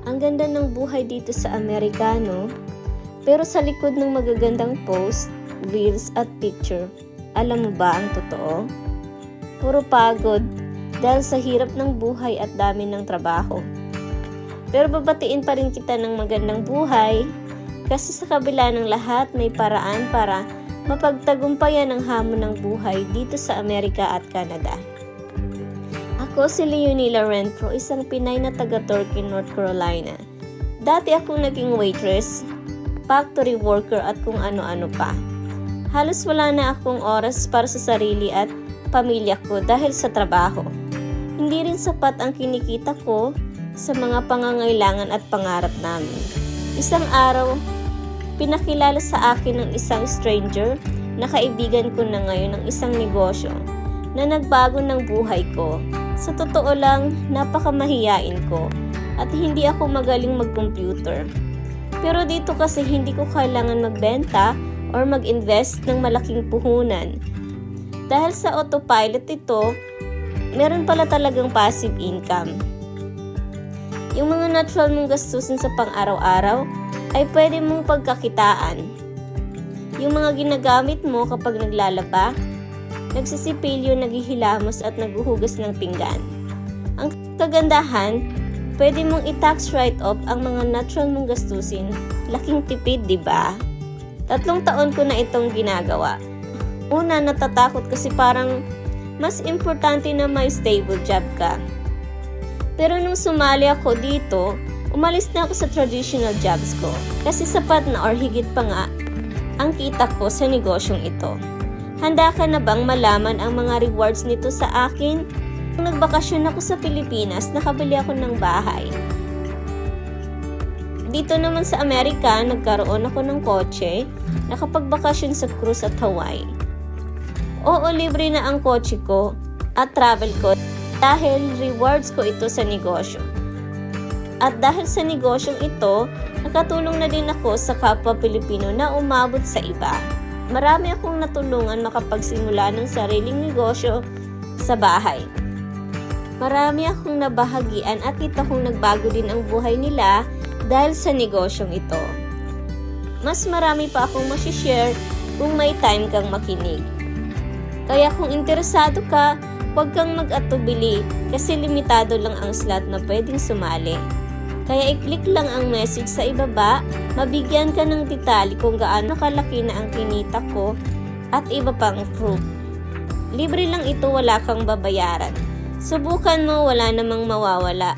Ang ganda ng buhay dito sa Amerika, no? Pero sa likod ng magagandang post, reels at picture, alam mo ba ang totoo? Puro pagod dahil sa hirap ng buhay at dami ng trabaho. Pero babatiin pa rin kita ng magandang buhay kasi sa kabila ng lahat may paraan para mapagtagumpayan ang hamon ng buhay dito sa Amerika at Canada. Ako si Leonila Renfro, isang Pinay na taga Turkey, North Carolina. Dati akong naging waitress, factory worker at kung ano-ano pa. Halos wala na akong oras para sa sarili at pamilya ko dahil sa trabaho. Hindi rin sapat ang kinikita ko sa mga pangangailangan at pangarap namin. Isang araw, pinakilala sa akin ng isang stranger na kaibigan ko na ngayon ng isang negosyo na nagbago ng buhay ko. Sa totoo lang, napakamahiyain ko at hindi ako magaling mag-computer. Pero dito kasi hindi ko kailangan magbenta or mag-invest ng malaking puhunan. Dahil sa autopilot ito, meron pala talagang passive income. Yung mga natural mong gastusin sa pang-araw-araw ay pwede mong pagkakitaan. Yung mga ginagamit mo kapag naglalaba, nagsisipilyo, naghihilamos at naghuhugas ng pinggan. Ang kagandahan, pwede mong i-tax write-off ang mga natural mong gastusin. Laking tipid, di ba? 3 taon ko na itong ginagawa. Una, natatakot kasi parang mas importante na may stable job ka. Pero nung sumali ako dito, umalis na ako sa traditional jobs ko kasi sapat na or higit pa nga ang kita ko sa negosyong ito. Handa ka na bang malaman ang mga rewards nito sa akin? Nung nagbakasyon ako sa Pilipinas, nakabili ako ng bahay. Dito naman sa Amerika, nagkaroon ako ng kotse, nakapagbakasyon sa cruise at Hawaii. Oo, libre na ang kotse ko at travel ko dahil rewards ko ito sa negosyo. At dahil sa negosyong ito, nakatulong na din ako sa kapwa Pilipino na umabot sa iba. Marami akong natulungan makapagsimula ng sariling negosyo sa bahay. Marami akong nabahagian at kita kong nagbago din ang buhay nila dahil sa negosyong ito. Mas marami pa akong masishare kung may time kang makinig. Kaya kung interesado ka, huwag kang mag-atubili kasi limitado lang ang slot na pwedeng sumali. Kaya i-click lang ang message sa ibaba, mabigyan ka ng detalye kung gaano kalaki na ang kinita ko at iba pang proof. Libre lang ito, wala kang babayaran. Subukan mo, wala namang mawawala.